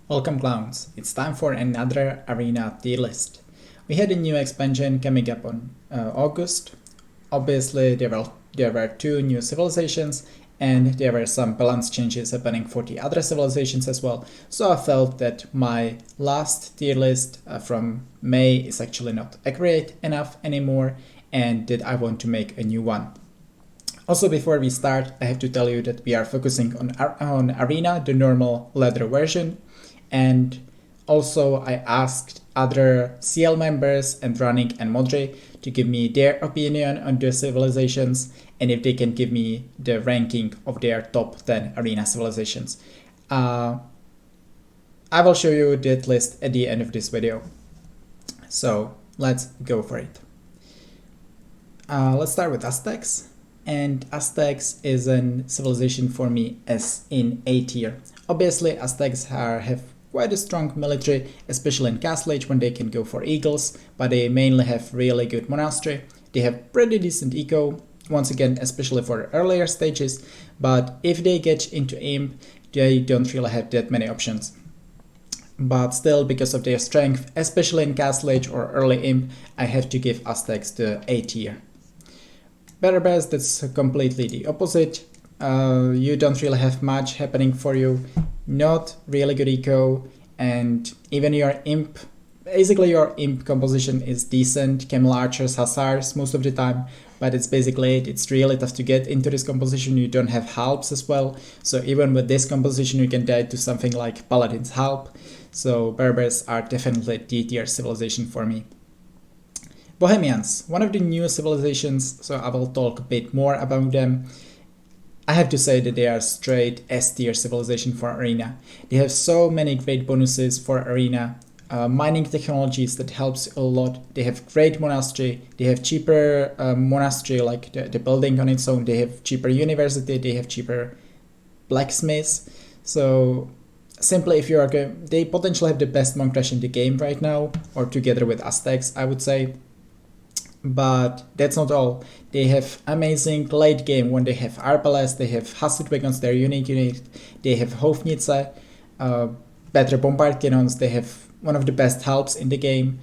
Welcome clowns, it's time for another arena tier list. We had a new expansion coming up on August. Obviously there were two new civilizations and there were some balance changes happening for the other civilizations as well. So I felt that my last tier list from May is actually not accurate enough anymore and that I want to make a new one. Also, before we start, I have to tell you that we are focusing on Arena, the normal ladder version. And also I asked other CL members and Running and Modre to give me their opinion on the civilizations and if they can give me the ranking of their top 10 arena civilizations. I will show you that list at the end of this video. So let's go for it. Let's start with Aztecs. And Aztecs is a civilization for me as in A tier. Obviously Aztecs have quite a strong military, especially in Castle Age when they can go for eagles, but they mainly have really good monastery. They have pretty decent eco, once again especially for earlier stages, but if they get into imp, they don't really have that many options. But still, because of their strength, especially in Castle Age or early imp, I have to give Aztecs the A tier. Berbers, that's completely the opposite. You don't really have much happening for you, not really good eco, and even your imp, basically your imp composition is decent, camel archers, hussars most of the time, but it's basically it. It's really tough to get into this composition. You don't have halps as well, so even with this composition you can die to something like paladin's halp, so Berbers are definitely D tier civilization for me. Bohemians, one of the new civilizations, so I will talk a bit more about them. I have to say that they are straight S tier civilization for Arena. They have so many great bonuses for Arena, mining technologies that helps a lot. They have great monastery, they have cheaper monastery like the building on its own, they have cheaper university, they have cheaper blacksmiths. So simply if you are going, they potentially have the best monk rush in the game right now, or together with Aztecs I would say. But that's not all. They have amazing late game when they have Arbalest, they have Hasid Wagons, their unique unit, they have Hofnitze, better bombard cannons, they have one of the best helps in the game.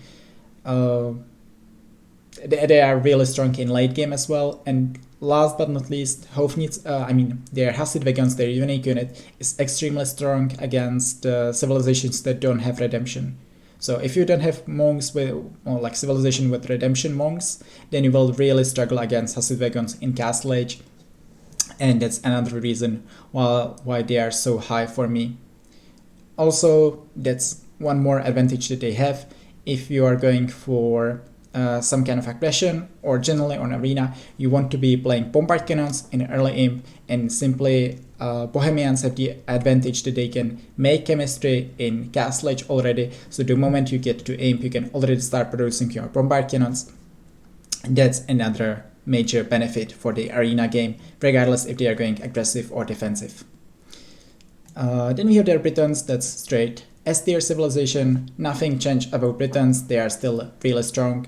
They are really strong in late game as well. And last but not least, Hofnitze, their Hasid Wagons, their unique unit, is extremely strong against civilizations that don't have redemption. So if you don't have monks like civilization with redemption monks, then you will really struggle against Hasid Wagons in Castle Age, and that's another reason why they are so high for me. Also, that's one more advantage that they have. If you are going for some kind of aggression or generally on Arena, you want to be playing bombard cannons in early imp, and simply Bohemians have the advantage that they can make chemistry in Castle Age already, so the moment you get to imp you can already start producing your bombard cannons. That's another major benefit for the Arena game, regardless if they are going aggressive or defensive. Then we have their Britons, that's straight S tier civilization. Nothing changed about Britons, they are still really strong.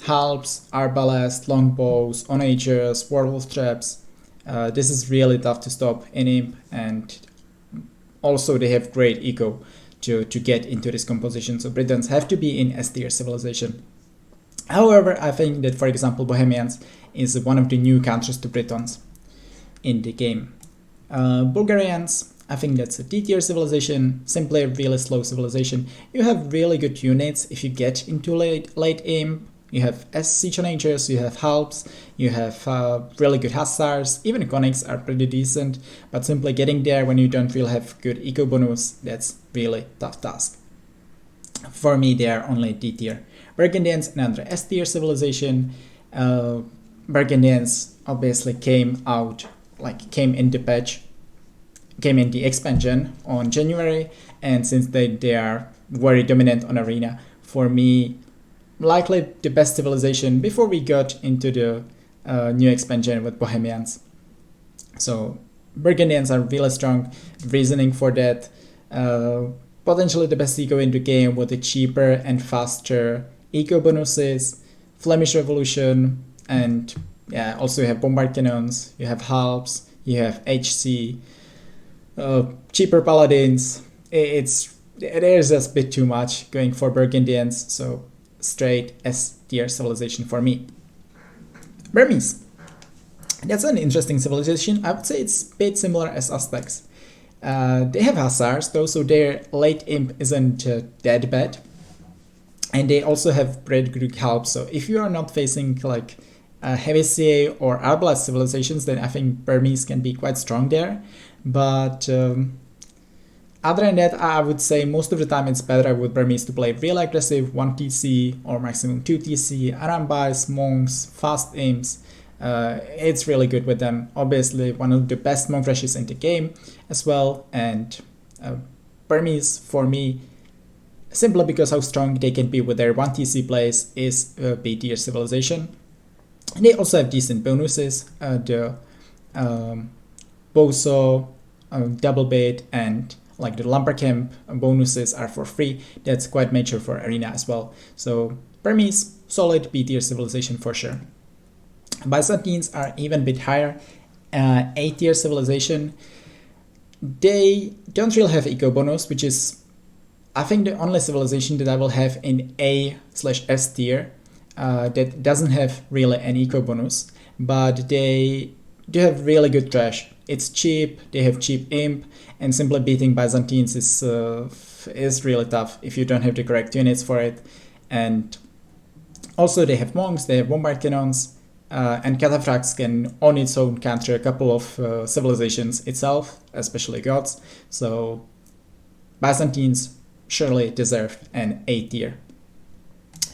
Halps, arbalest, longbows, onagers, werewolf traps. This is really tough to stop in imp, and also they have great eco to get into this composition, so Britons have to be in S tier civilization. However, I think that for example Bohemians is one of the new countries to Britons in the game. Bulgarians, I think that's a D tier civilization, simply a really slow civilization. You have really good units if you get into late imp. You have siege onagers, you have halps, you have really good hussars, even conics are pretty decent, but simply getting there when you don't really have good eco bonus, that's really tough task. For me they are only D tier. Burgundians, another S tier civilization. Burgundians obviously came in the expansion on January, and since they are very dominant on Arena, for me likely the best civilization before we got into the new expansion with Bohemians. So Burgundians are really strong, reasoning for that. Potentially the best eco in the game with the cheaper and faster eco bonuses, Flemish Revolution, and yeah, also you have bombard cannons, you have halps, you have HC, cheaper paladins. It's there's just a bit too much going for Burgundians, so straight S tier civilization for me. Burmese. That's an interesting civilization. I would say it's a bit similar as Aztecs. They have Hussars though, so their late imp isn't that bad. And they also have pretty good help, so if you are not facing like heavy CA or arbalest civilizations, then I think Burmese can be quite strong there. But other than that, I would say most of the time it's better with Burmese to play real aggressive 1 TC or maximum 2 TC, Arambais, monks, fast imps. It's really good with them. Obviously one of the best monk rushes in the game as well, and Burmese for me, simply because how strong they can be with their 1 TC plays, is a B tier civilization. And they also have decent bonuses. The Boso, double bait, and like the lumber camp bonuses are for free. That's quite major for arena as well. So Burmese, solid B tier civilization for sure. Byzantines are even a bit higher, A tier civilization. They don't really have eco bonus, which is I think the only civilization that I will have in A/S tier that doesn't have really an eco bonus, but they do have really good trash. It's cheap, they have cheap imp, and simply beating Byzantines is really tough if you don't have the correct units for it. And also they have monks, they have bombard cannons, and cataphracts can on its own counter a couple of civilizations itself, especially Goths. So Byzantines surely deserve an A tier.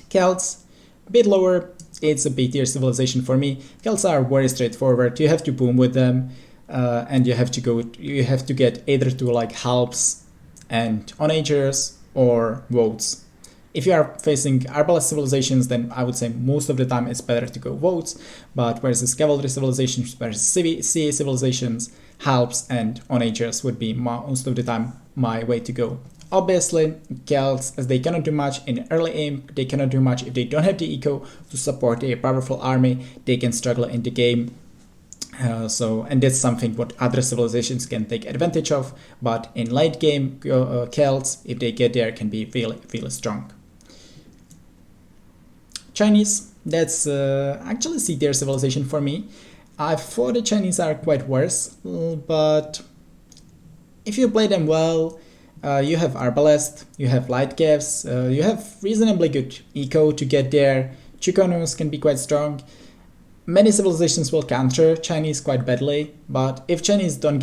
Celts, a bit lower, it's a B tier civilization for me. Celts are very straightforward. You have to boom with them, and you have to get either to like halps and onagers or votes. If you are facing arbalest civilizations, then I would say most of the time it's better to go votes, but versus cavalry civilizations, versus CA civilizations, halps and onagers would be most of the time my way to go. Obviously, Celts, as they cannot do much in early imp, they cannot do much if they don't have the eco to support a powerful army, they can struggle in the game. And that's something what other civilizations can take advantage of, but in late game, Celts, if they get there, can be really, really strong. Chinese, that's actually C tier civilization for me. I thought the Chinese are quite worse, but if you play them well, you have arbalest, you have light calves, you have reasonably good eco to get there. Chukonos can be quite strong. Many civilizations will counter Chinese quite badly, but if Chinese don't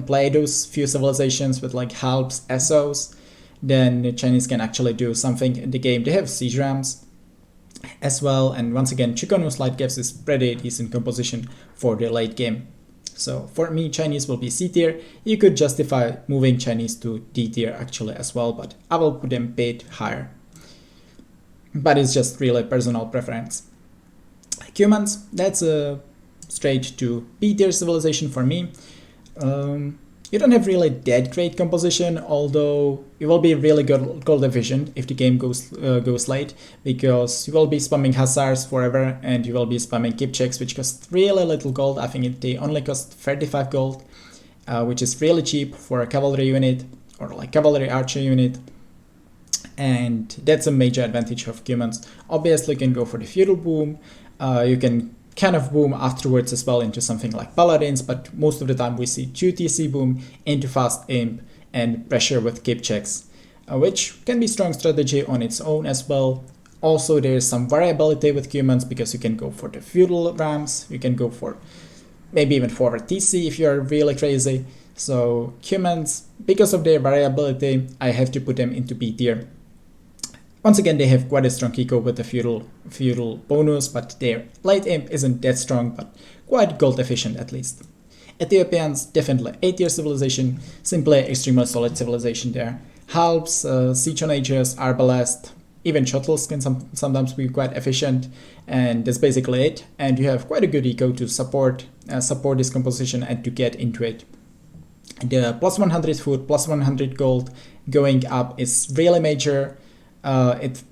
play those few civilizations with like halps, SOs, then the Chinese can actually do something in the game. They have siege rams as well, and once again, Chukonos light calves is pretty decent composition for the late game. So for me, Chinese will be C tier. You could justify moving Chinese to D tier actually as well, but I will put them a bit higher. But it's just really personal preference. Cumans, that's a straight to B tier civilization for me. You don't have really that great composition, although you will be really gold efficient if the game goes late, because you will be spamming Hussars forever and you will be spamming Kipchaks, which cost really little gold. I think they only cost 35 gold, which is really cheap for a cavalry unit or like cavalry archer unit. And that's a major advantage of Cumans. Obviously you can go for the feudal boom, you can kind of boom afterwards as well into something like Paladins, but most of the time we see 2 TC boom into fast imp and pressure with Kipchaks, which can be strong strategy on its own as well. Also there's some variability with Cumans because you can go for the feudal rams, you can go for maybe even forward TC if you're really crazy. So Cumans, because of their variability, I have to put them into B tier. Once again, they have quite a strong eco with the feudal bonus, but their light imp isn't that strong, but quite gold efficient at least. Ethiopians, definitely A tier civilization, simply extremely solid civilization there. Halps, siege onagers, arbalest, even shuttles can sometimes be quite efficient, and that's basically it. And you have quite a good eco to support this composition and to get into it. The plus 100 food, plus 100 gold going up is really major. It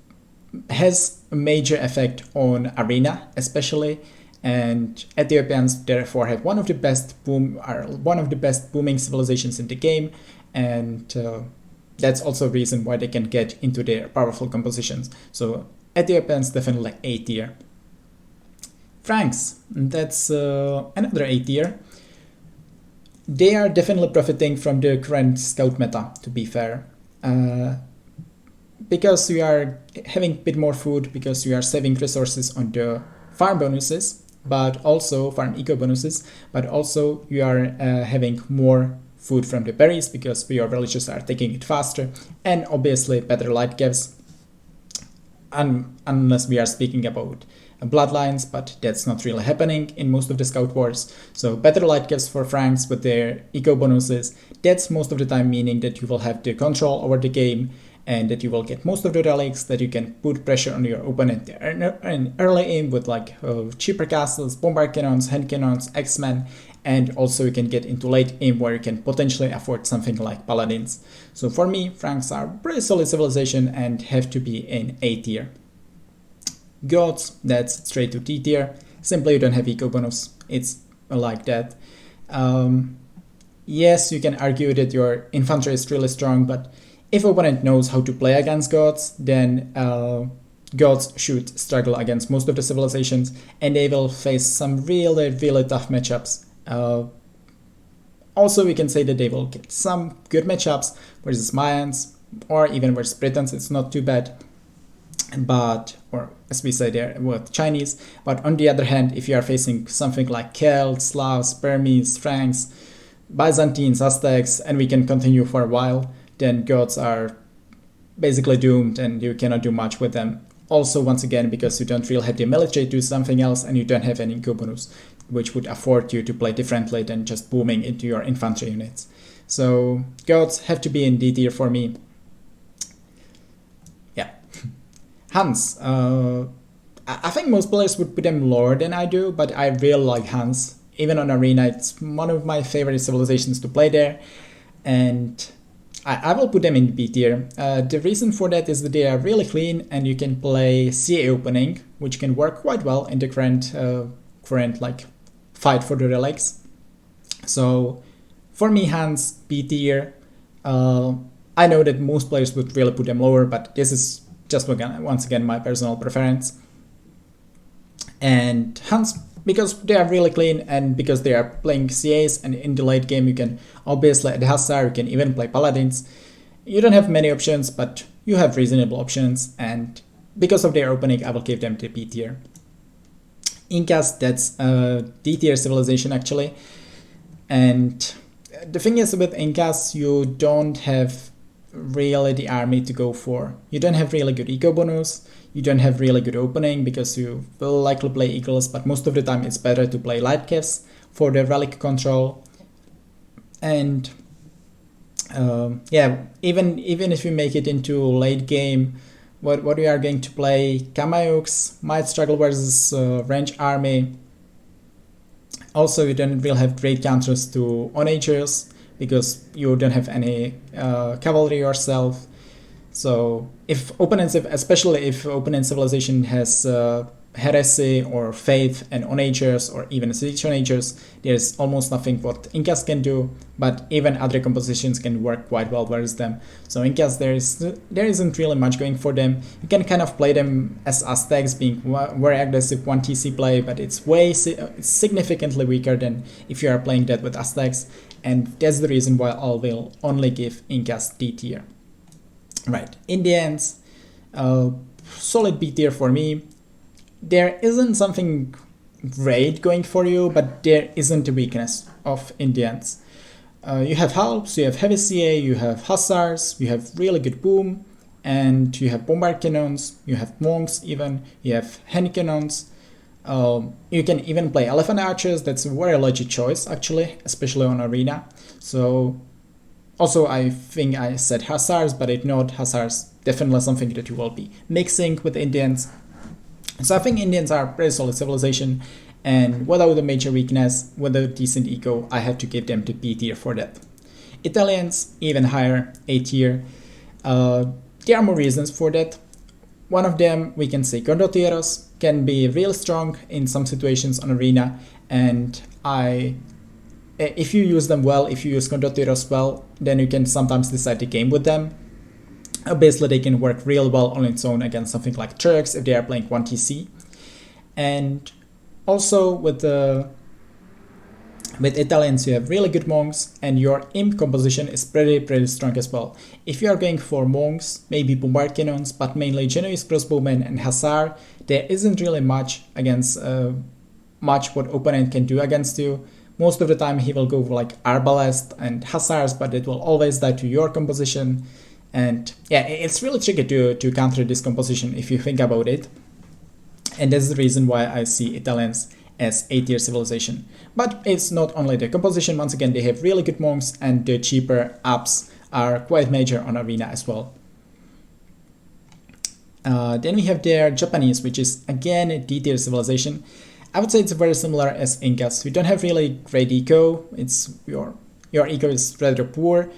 has a major effect on arena especially, and Ethiopians therefore have one of the best booming civilizations in the game, and that's also a reason why they can get into their powerful compositions. So Ethiopians definitely like A tier. Franks, that's another A tier. They are definitely profiting from the current scout meta, to be fair. Because you are having a bit more food, because you are saving resources on the farm bonuses, but also farm eco bonuses, but also you are having more food from the berries because your villagers are taking it faster, and obviously better light gives, unless we are speaking about bloodlines, but that's not really happening in most of the scout wars. So better light gives for Franks with their eco bonuses, that's most of the time meaning that you will have the control over the game and that you will get most of the relics, that you can put pressure on your opponent in early aim with like cheaper castles, bombard cannons, hand cannons, X-Men, and also you can get into late aim where you can potentially afford something like paladins. So for me, Franks are pretty solid civilization and have to be in A tier. Goths, that's straight to T tier. Simply you don't have eco bonus. It's like that. Yes, you can argue that your infantry is really strong, but if opponent knows how to play against Goths, then Goths should struggle against most of the civilizations, and they will face some really, really tough matchups. Also, we can say that they will get some good matchups versus Mayans, or even versus Britons, it's not too bad. But, or as we say there, with Chinese. But on the other hand, if you are facing something like Celts, Slavs, Burmese, Franks, Byzantines, Aztecs, and we can continue for a while, then Goths are basically doomed and you cannot do much with them. Also, once again, because you don't really have the military to do something else and you don't have any eco bonus, which would afford you to play differently than just booming into your infantry units. So Goths have to be in D tier for me. Yeah. Huns. I think most players would put them lower than I do, but I really like Huns. Even on Arena, it's one of my favorite civilizations to play there. And I will put them in B tier. The reason for that is that they are really clean and you can play CA opening, which can work quite well in the current like fight for the relics. So for me, Huns, B tier. I know that most players would really put them lower, but this is just once again my personal preference. And Huns, because they are really clean and because they are playing CAs, and in the late game you can obviously add Hussar, you can even play Paladins. You don't have many options, but you have reasonable options, and because of their opening I will give them the B tier. Incas, that's a D tier civilization actually, and the thing is with Incas, you don't have really the army to go for. You don't have really good eco bonus, you don't have really good opening because you will likely play eagles, but most of the time it's better to play light kevs for the relic control. And yeah, even if you make it into late game, what we are going to play, Kamayuks might struggle versus range army. Also, you don't really have great counters to onagers because you don't have any cavalry yourself. So if opponents, especially if opponent civilization has heresy or faith and onagers or even siege onagers, there's almost nothing what Incas can do, but even other compositions can work quite well versus them. So Incas, there isn't really much going for them. You can kind of play them as Aztecs, being very aggressive 1 TC play, but it's significantly weaker than if you are playing that with Aztecs, and that's the reason why I will only give Incas D tier. Right, Indians, solid B tier for me. There isn't something great going for you, but there isn't a weakness of Indians. You have Halps, you have heavy CA, you have Hussars, you have really good boom, and you have bombard cannons, you have monks even, you have hand cannons. You can even play elephant archers, that's a very legit choice actually, especially on Arena. So also, I think I said Hussars, but if not, Hussars definitely something that you will be mixing with Indians. So I think Indians are a pretty solid civilization, and without a major weakness, with a decent eco, I have to give them the B tier for that. Italians, even higher, A tier. There are more reasons for that. One of them, we can say condotieros can be real strong in some situations on Arena, and I if you use them well, if you use conductors well, then you can sometimes decide the game with them. Obviously, they can work real well on its own against something like Turks if they are playing 1TC. And also with Italians, you have really good monks, and your imp composition is pretty strong as well. If you are going for monks, maybe bombard cannons, but mainly Genoese crossbowmen and hussar, there isn't really much against much what opponent can do against you. Most of the time he will go for like arbalest and hussars, but it will always die to your composition. And yeah, it's really tricky to counter this composition if you think about it. And that's the reason why I see Italians as A-tier civilization. But it's not only the composition, once again they have really good monks, and the cheaper ups are quite major on Arena as well. Then we have their Japanese, which is again a D-tier civilization. I would say it's very similar as Incas. We don't have really great eco. It's your eco is rather poor,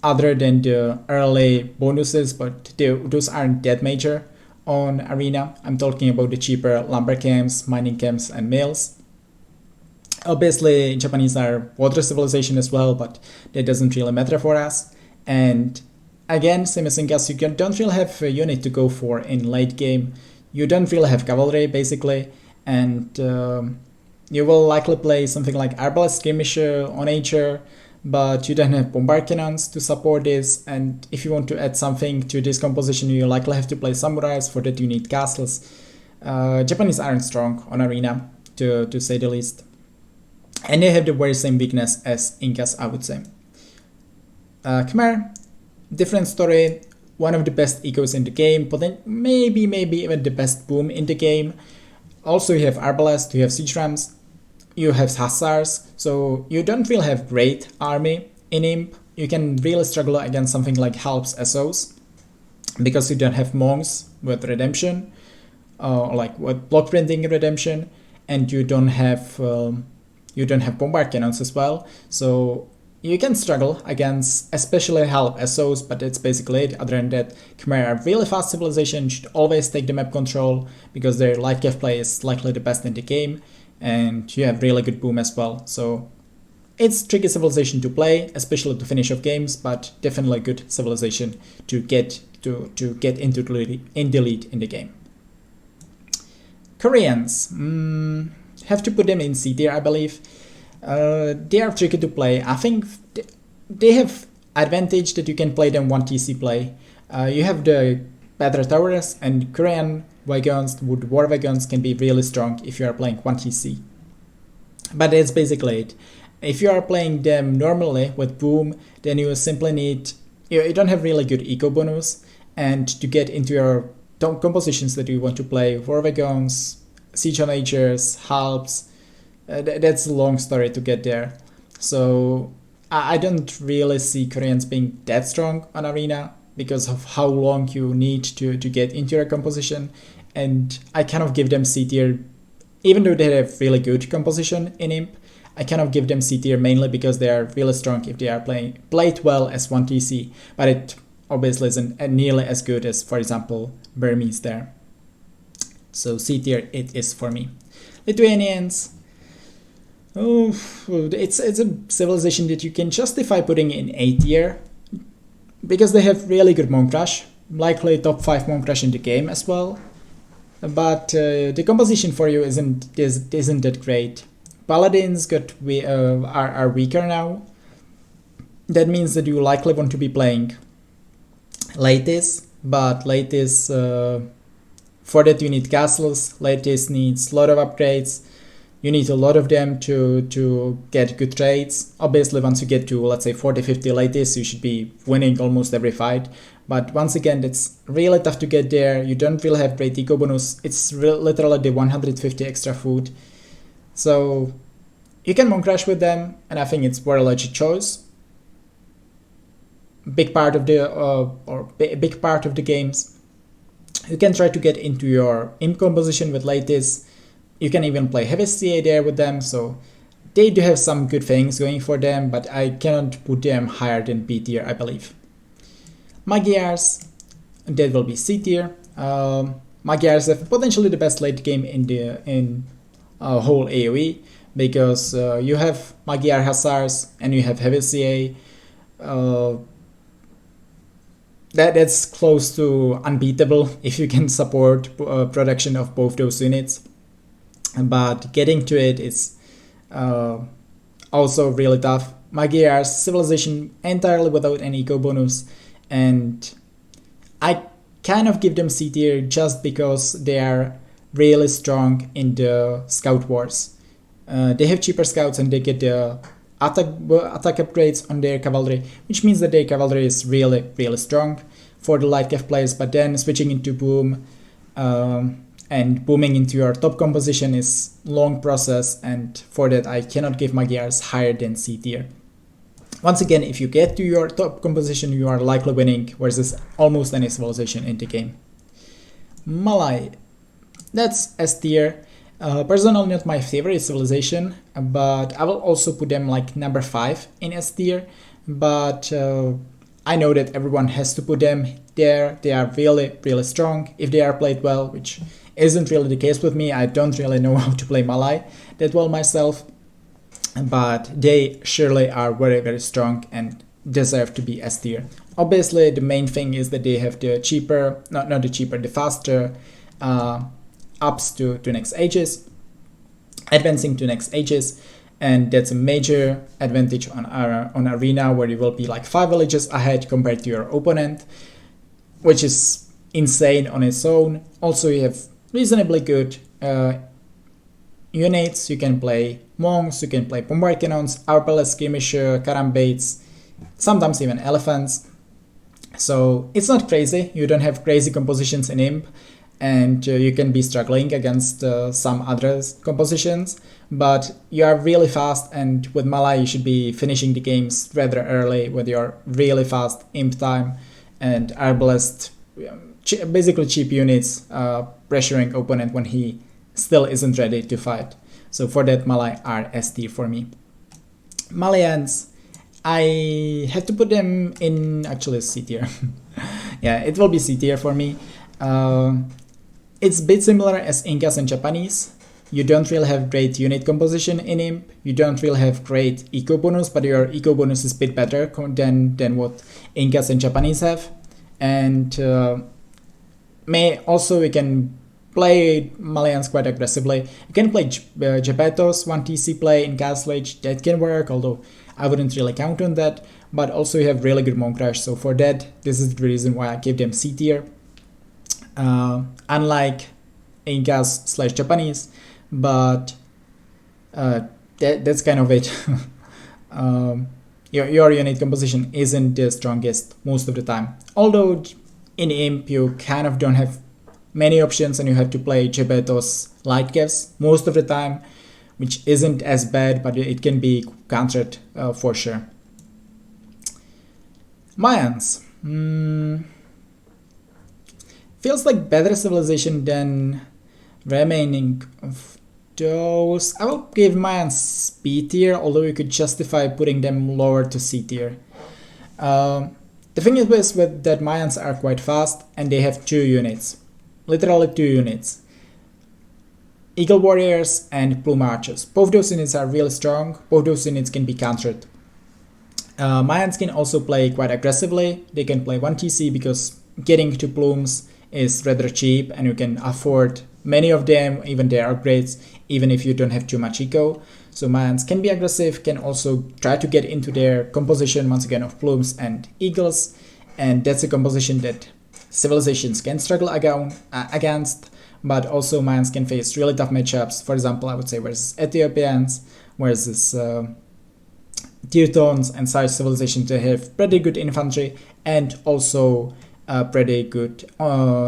other than the early bonuses, but those aren't that major on Arena. I'm talking about the cheaper lumber camps, mining camps, and mills. Obviously, Japanese are water civilization as well, but that doesn't really matter for us. And again, same as Incas, you don't really have a unit to go for in late game. You don't really have cavalry, basically. And you will likely play something like arbalest skirmisher on nature, but you don't have bombard cannons to support this. And if you want to add something to this composition, you likely have to play samurais. For that you need castles. Japanese aren't strong on Arena, to say the least. And they have the very same weakness as Incas, I would say. Khmer, different story. One of the best ecos in the game, but then maybe even the best boom in the game. Also, you have arbalest, you have siege rams, you have hussars, so you don't really have great army in imp. You can really struggle against something like Halb's SOs because you don't have monks with redemption, like with block printing redemption, and you don't have bombard cannons as well. So you can struggle against especially Halb SOs, but that's basically it. Other than that, Khmer are really fast civilization, should always take the map control because their light cav play is likely the best in the game, and you have really good boom as well. So it's tricky civilization to play, especially to finish off games, but definitely good civilization to get into the lead in the game. Koreans, have to put them in C tier, I believe. They are tricky to play. I think they have advantage that you can play them 1TC play. You have the better towers, and Korean wagons with war wagons can be really strong if you are playing 1TC. But that's basically it. If you are playing them normally with boom, then you simply need, you don't have really good eco bonus, and to get into your compositions that you want to play, war wagons, siege onagers, halbs, that's a long story to get there. So I don't really see Koreans being that strong on Arena because of how long you need to get into your composition, and I kind of give them C tier, even though they have really good composition in imp. I kind of give them C tier mainly because they are really strong if they are played well as 1TC, but it obviously isn't nearly as good as, for example, Burmese there. So C tier it is for me. Lithuanians, it's a civilization that you can justify putting in A tier because they have really good monk rush, likely top 5 monk rush in the game as well. But the composition for you isn't that great. Paladins are weaker now. That means that you likely want to be playing Laitis, but Laitis, for that you need castles. Laitis needs a lot of upgrades. You need a lot of them to get good trades. Obviously, once you get to, let's say, 40-50 Laitis, you should be winning almost every fight. But once again, it's really tough to get there. You don't really have great eco bonus. It's literally the 150 extra food. So you can monk rush with them, and I think it's very legit choice. Big part of the games. You can try to get into your imp composition with Laitis. You can even play heavy CA there with them, so they do have some good things going for them, but I cannot put them higher than B tier, I believe. Magyars, that will be C tier. Magyars have potentially the best late game in whole AoE, because you have Magyar Hussars and you have heavy CA. That's close to unbeatable if you can support production of both those units. But getting to it is also really tough. Magyars civilization entirely without an eco bonus, and I kind of give them C tier just because they are really strong in the scout wars. They have cheaper scouts and they get the attack upgrades on their cavalry, which means that their cavalry is really strong for the light cav players. But then switching into boom and booming into your top composition is long process, and for that I cannot give Magyars higher than C tier. Once again, if you get to your top composition, you are likely winning versus almost any civilization in the game. Malay, that's S tier. Personally not my favorite civilization, but I will also put them like number 5 in S tier, but I know that everyone has to put them there. They are really strong if they are played well, which isn't really the case with me. I don't really know how to play Malay that well myself, but they surely are very strong and deserve to be S tier. Obviously the main thing is that they have the cheaper, not the cheaper, the faster ups to next ages, advancing to next ages, and that's a major advantage on arena, where you will be like 5 villages ahead compared to your opponent, which is insane on its own. Also you have reasonably good units. You can play monks, you can play bombard cannons, arbalest skirmisher, carambates, sometimes even elephants. So it's not crazy, you don't have crazy compositions in imp, and you can be struggling against some other compositions, but you are really fast, and with Malay you should be finishing the games rather early with your really fast imp time and arbalest, basically cheap units pressuring opponent when he still isn't ready to fight. So for that, Malay are S tier for me. Malians, I had to put them in actually C tier. Yeah, it will be C tier for me. It's a bit similar as Incas and Japanese. You don't really have great unit composition in imp. You don't really have great eco bonus, but your eco bonus is a bit better than what Incas and Japanese have. And we can play Malians quite aggressively. You can play Gepetos, 1 TC play in Castle Age, that can work, although I wouldn't really count on that. But also you have really good Monk Rush, so for that, this is the reason why I give them C tier. Unlike Incas / Japanese, but that's kind of it. Your unit composition isn't the strongest most of the time. Although in imp you kind of don't have many options and you have to play Gepetos light cavs most of the time, which isn't as bad, but it can be countered for sure. Mayans. Feels like better civilization than remaining of those. I will give Mayans B tier, although you could justify putting them lower to C tier. The thing is with that Mayans are quite fast and they have 2 units. Literally 2 units. Eagle Warriors and Plume Archers. Both those units are really strong. Both those units can be countered. Mayans can also play quite aggressively. They can play 1 TC because getting to Plumes is rather cheap and you can afford many of them, even their upgrades, even if you don't have too much eco. So Mayans can be aggressive, can also try to get into their composition once again of Plumes and Eagles, and that's a composition that civilizations can struggle against, but also Mayans can face really tough matchups. For example, I would say versus Ethiopians, versus Teutons and such civilizations that have pretty good infantry and also pretty good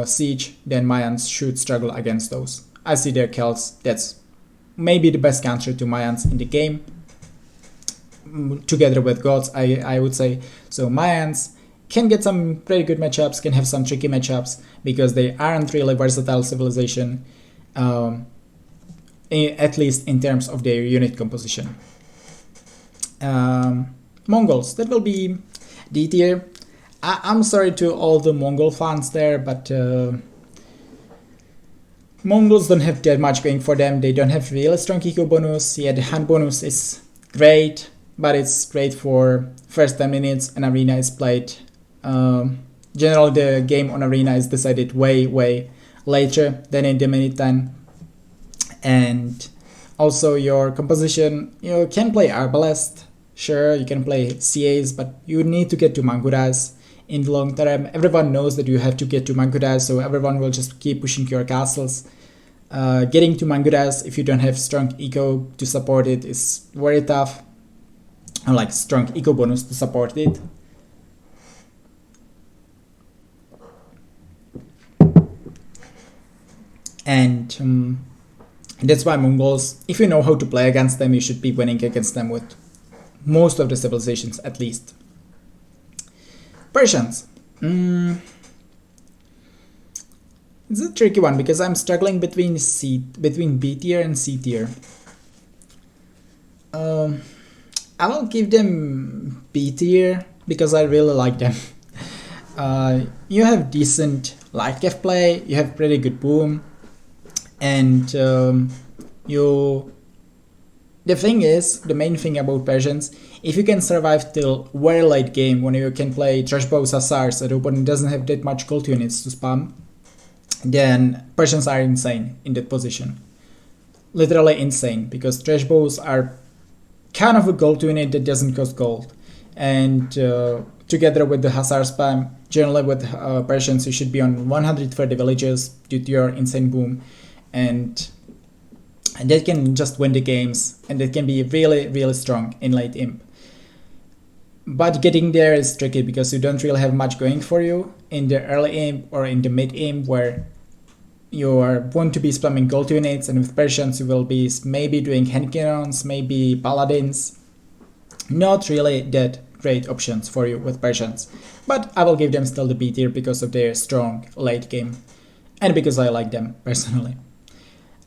siege, then Mayans should struggle against those. I see their Celts, that's maybe the best counter to Mayans in the game, together with Goths, I would say. So Mayans can get some pretty good matchups, can have some tricky matchups, because they aren't really versatile civilization, at least in terms of their unit composition. Mongols, that will be D tier. I'm sorry to all the Mongol fans there, but Mongols don't have that much going for them. They don't have really strong eco bonus. Yeah, the hand bonus is great, but it's great for first 10 minutes. An arena is played. Generally, the game on arena is decided way later than in the minute 10. And also your composition, you can play Arbalest. Sure, you can play CAs, but you need to get to Magyars in the long term. Everyone knows that you have to get to Magyars, so everyone will just keep pushing your castles. Getting to Magyars, if you don't have strong eco to support it, is very tough. Or like strong eco bonus to support it. And that's why Mongols, if you know how to play against them, you should be winning against them with most of the civilizations at least. Persians. It's a tricky one because I'm struggling between B tier and C tier. I will give them B tier because I really like them. You have decent light cav play, you have pretty good boom, and the main thing about Persians, if you can survive till very late game when you can play trash bows hussars and the opponent doesn't have that much gold units to spam, then Persians are insane in that position. Literally insane, because trash bows are kind of a gold unit that doesn't cost gold. And together with the hussar spam, generally with Persians you should be on 130 villages due to your insane boom. And that can just win the games, and that can be really strong in late imp. But getting there is tricky because you don't really have much going for you in the early imp or in the mid imp, where you want to be spamming gold units, and with Persians you will be maybe doing hand cannons, maybe paladins. Not really that great options for you with Persians, but I will give them still the B tier because of their strong late game and because I like them personally.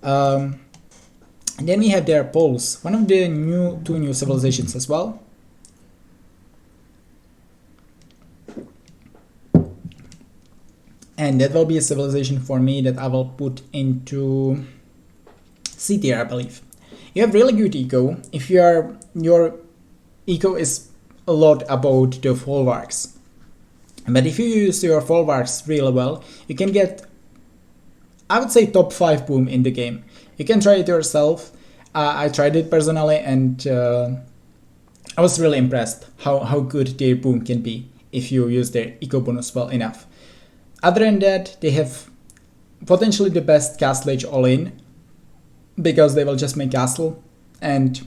And then we have their Poles, one of the two new civilizations as well. And that will be a civilization for me that I will put into C tier, I believe. You have really good eco. If your eco is a lot about the folwarks, but if you use your folwarks really well, you can get, I would say, top 5 boom in the game. You can try it yourself. I tried it personally, and I was really impressed how good their boom can be if you use their eco bonus well enough. Other than that, they have potentially the best castle age all-in, because they will just make castle, and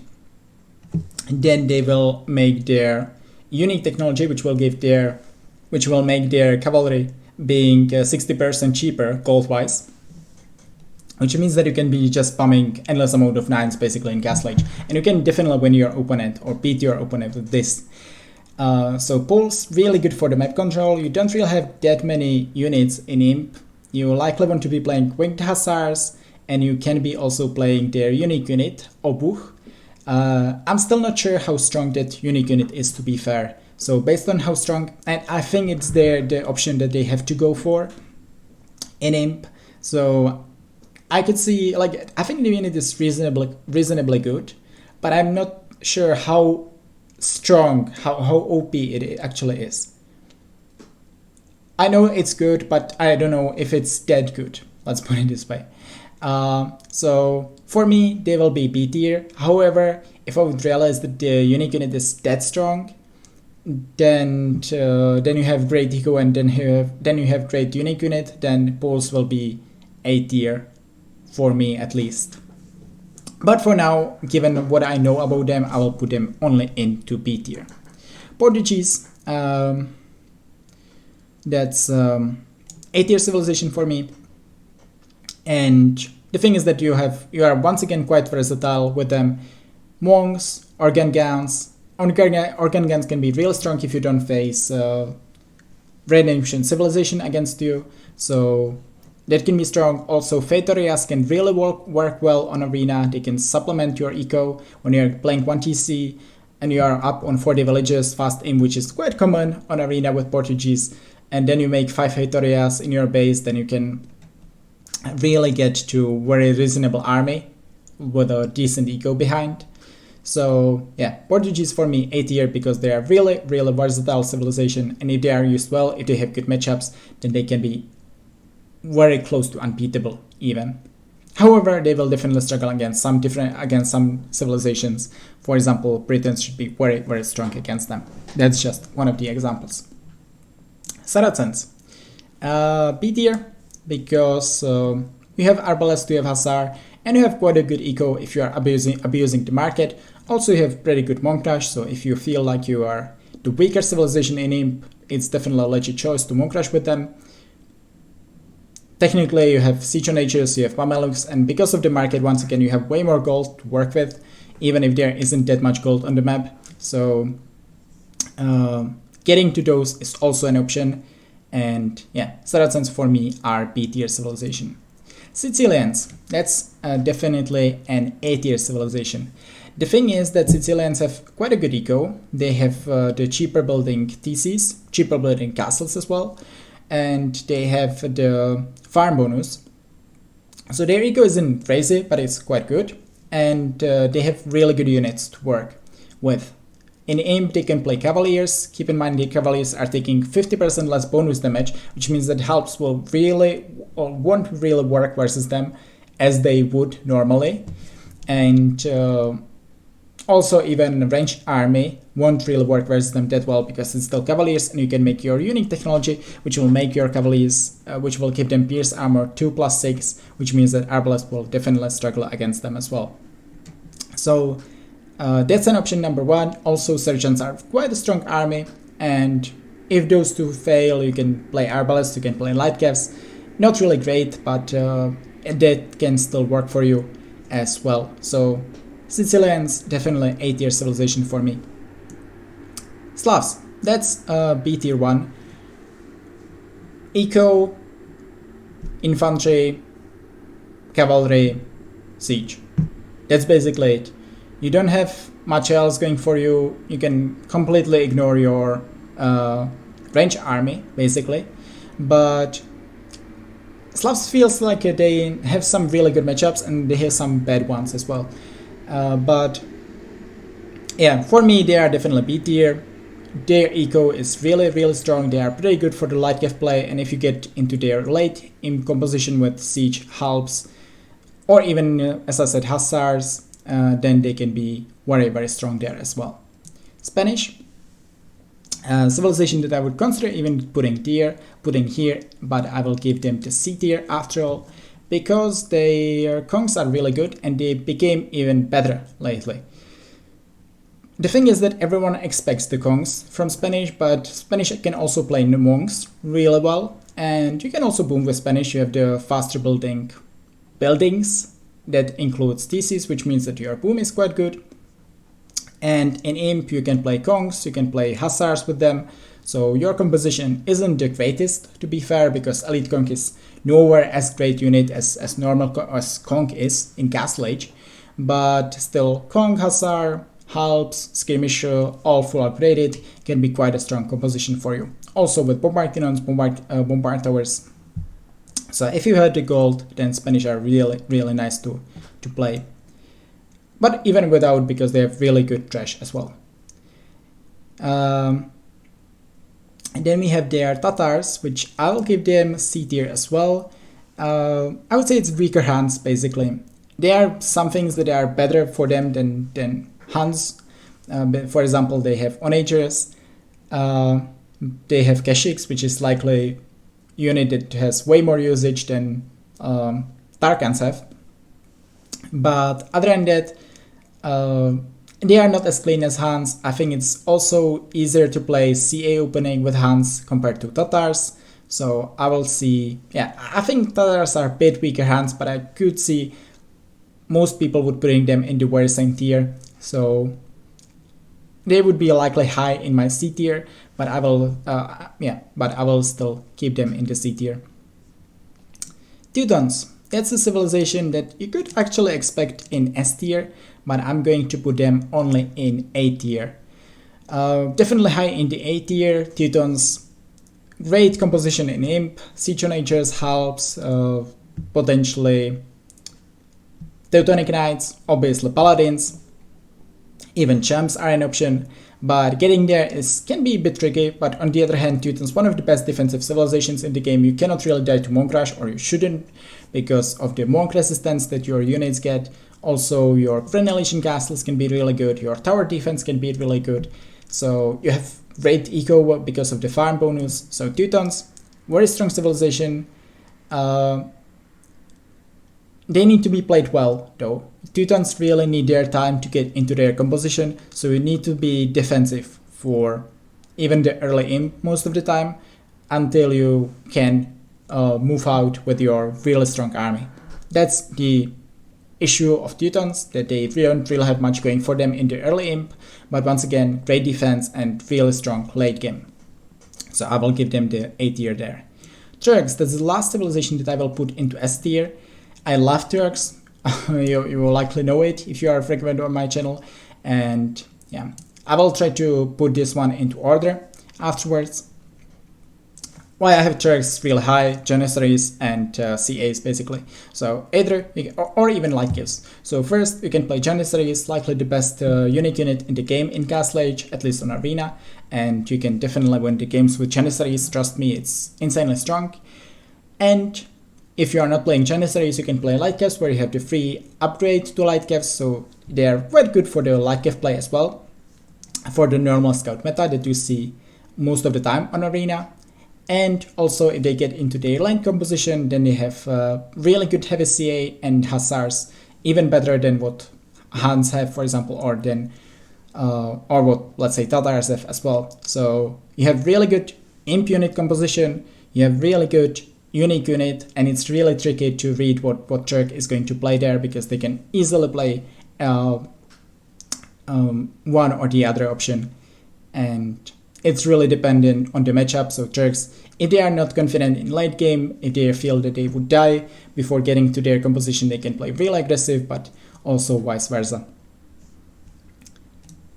then they will make their unique technology, which will make their cavalry being 60% cheaper gold-wise, which means that you can be just spamming endless amount of 9s basically in castle age, and you can definitely win your opponent or beat your opponent with this. So Poles, really good for the map control. You don't really have that many units in imp. You likely want to be playing winged hussars, and you can be also playing their unique unit, Obuch. I'm still not sure how strong that unique unit is, to be fair. So based on how strong, and I think it's the option that they have to go for in imp. So I could see, like, I think the unit is reasonably good, but I'm not sure how strong, how OP it actually is. I know it's good, but I don't know if it's that good. Let's put it this way. So for me, they will be B tier. However, if I would realize that the unique unit is that strong, then you have great eco, and then you have great unique unit, then Poles will be A tier for me at least. But for now, given what I know about them, I will put them only into B tier. Portuguese, that's A tier civilization for me. And the thing is that you are once again quite versatile with them. Monks, organ guns can be real strong if you don't face Red Ancient Civilization against you, so that can be strong. Also, Fetorias can really work well on arena. They can supplement your eco when you're playing 1TC and you are up on 40 villages fast aim, which is quite common on arena with Portuguese, and then you make 5 Fetorias in your base, then you can really get to very reasonable army with a decent eco behind. So yeah, Portuguese for me A tier because they are really versatile civilization, and if they are used well, if they have good matchups, then they can be very close to unbeatable even. However, they will definitely struggle against some civilizations. For example, Britons should be very strong against them. That's just one of the examples. Saracens, B tier because you have arbalest, you have hussar, and you have quite a good eco if you are abusing the market. Also, you have pretty good monk rush, so if you feel like you are the weaker civilization in Imp, it's definitely a legit choice to monk rush with them. Technically, you have siege on Magyars, you have Mamelukes, and because of the market, once again, you have way more gold to work with, even if there isn't that much gold on the map. So getting to those is also an option. And yeah, Saracens for me are B tier civilization. Sicilians, that's definitely an A tier civilization. The thing is that Sicilians have quite a good eco. They have the cheaper building theses, cheaper building castles as well, and they have the farm bonus. So their eco isn't crazy, but it's quite good, and they have really good units to work with. In Imp, they can play Cavaliers. Keep in mind the Cavaliers are taking 50% less bonus damage, which means that helps won't really work versus them as they would normally. And also even ranged army won't really work versus them that well because it's still Cavaliers, and you can make your unique technology, which will make your Cavaliers, which will give them Pierce Armor 2+6, which means that Arbalest will definitely struggle against them as well. So that's an option number one. Also, Sergeants are quite a strong army, and if those two fail, you can play Arbalest, you can play Light Cavs. Not really great, but that can still work for you as well. So Sicilians, definitely A tier civilization for me. Slavs, that's B tier 1. Eco, infantry, cavalry, siege. That's basically it. You don't have much else going for you. You can completely ignore your range army, basically. But Slavs feels like they have some really good matchups and they have some bad ones as well. But yeah, for me, they are definitely B tier. Their eco is really strong. They are pretty good for the light cav play, and if you get into their late in composition with siege, halbs, or even as I said, hussars, then they can be very strong there as well. Spanish, civilization that I would consider even putting here, but I will give them the C tier after all, because their congs are really good and they became even better lately. The thing is that everyone expects the congs from Spanish, but Spanish can also play monks really well, and you can also boom with Spanish. You have the faster buildings that includes theses, which means that your boom is quite good. And in Imp, you can play congs, you can play hussars with them. So your composition isn't the greatest, to be fair, because Elite Kong is nowhere as great unit as normal as Kong is in Castle Age. But still, Kong, Hussar, Halbs, Skirmisher, all full upgraded, can be quite a strong composition for you. Also with Bombard Cannons, Bombard Towers. So if you had the gold, then Spanish are really nice to play. But even without, because they have really good trash as well. And then we have their Tatars, which I'll give them C tier as well. I would say it's weaker Huns, basically. There are some things that are better for them than Huns. For example, they have Onagers. They have Keshiks, which is likely unit that has way more usage than Tarkans have. But other than that, they are not as clean as Huns. I think it's also easier to play CA opening with Huns compared to Tatars. So I will see, I think Tatars are a bit weaker Huns, but I could see most people would bring them in the very same tier. So they would be likely high in my C tier, but I will still keep them in the C tier. Teutons, that's a civilization that you could actually expect in S tier, but I'm going to put them only in A tier. Definitely high in the A tier. Teutons, great composition in Imp, Siege on Ages, Halbs, potentially Teutonic Knights, obviously Paladins, even Champs are an option, but getting there can be a bit tricky. But on the other hand, Teutons, one of the best defensive civilizations in the game. You cannot really die to Monk Rush, or you shouldn't, because of the Monk resistance that your units get. Also, your Crenellation castles can be really good, your tower defense can be really good. So you have great eco because of the farm bonus. So Teutons, very strong civilization. They need to be played well though. Teutons really need their time to get into their composition, so you need to be defensive for even the early imp most of the time until you can move out with your really strong army. That's the issue of Teutons, that they don't really have much going for them in the early imp, but once again, great defense and really strong late game. So I will give them the A tier there. Turks, that's the last civilization that I will put into S tier. I love Turks. You will likely know it if you are a frequent on my channel. And yeah, I will try to put this one into order afterwards. Why I have Turks really high, Janissaries and CAs basically. So either, or even light gifts. So first you can play Janissaries, likely the best unique unit in the game in Castle Age, at least on Arena. And you can definitely win the games with Janissaries, trust me, it's insanely strong. And if you are not playing Janissaries, you can play Light Caps, where you have the free upgrade to Light Caps, so they are quite good for the Light Cap play as well, for the normal scout meta that you see most of the time on Arena. And also if they get into their lane composition, then they have really good heavy CA and Hussars, even better than what Huns have, for example, or what, let's say, Tatars have as well. So you have really good imp unit composition, you have really good unique unit, and it's really tricky to read what Turk is going to play there, because they can easily play one or the other option, and it's really dependent on the matchup. So Turks, if they are not confident in late game, if they feel that they would die before getting to their composition, they can play really aggressive, but also vice versa.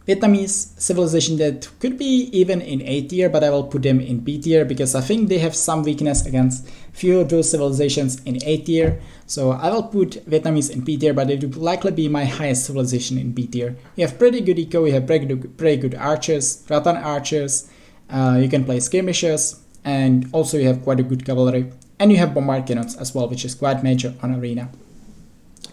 Vietnamese, civilization that could be even in A tier, but I will put them in B tier because I think they have some weakness against few of those civilizations in A tier. So I will put Vietnamese in B tier, but it would likely be my highest civilization in B tier. You have pretty good eco, you have pretty good archers, rattan archers, you can play skirmishers, and also you have quite a good cavalry, and you have bombard cannons as well, which is quite major on Arena.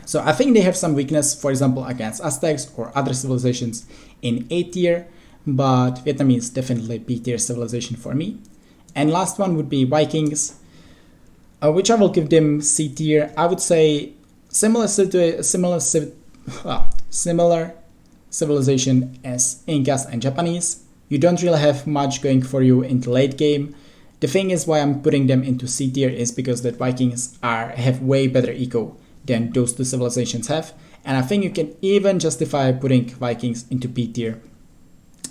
So I think they have some weakness, for example, against Aztecs or other civilizations in A tier, but Vietnamese definitely B tier civilization for me. And last one would be Vikings, which I will give them C tier. I would say similar civilization as Incas and Japanese. You don't really have much going for you in the late game. The thing is why I'm putting them into C tier is because that Vikings have way better eco than those two civilizations have, and I think you can even justify putting Vikings into B tier.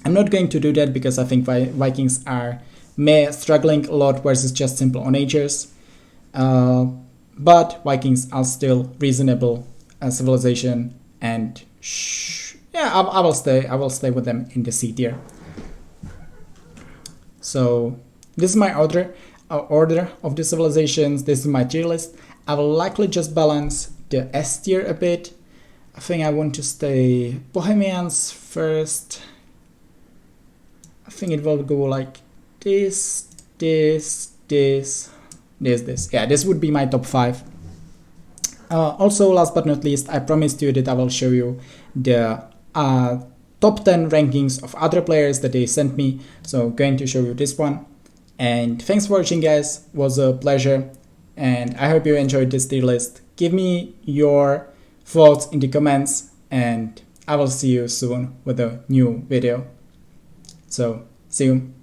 I'm not going to do that because I think Vikings are struggling a lot versus just simple onagers, but Vikings are still reasonable civilization, and yeah, I will stay with them in the C tier. So this is my order of the civilizations. This is my tier list. I will likely just balance the S tier a bit. I think I want to stay Bohemians first. I think it will go like this. Yeah, this would be my top 5. Also, last but not least, I promised you that I will show you the top 10 rankings of other players that they sent me. So I'm going to show you this one. And thanks for watching, guys. It was a pleasure. And I hope you enjoyed this tier list. Give me your thoughts in the comments, and I will see you soon with a new video. So, see you.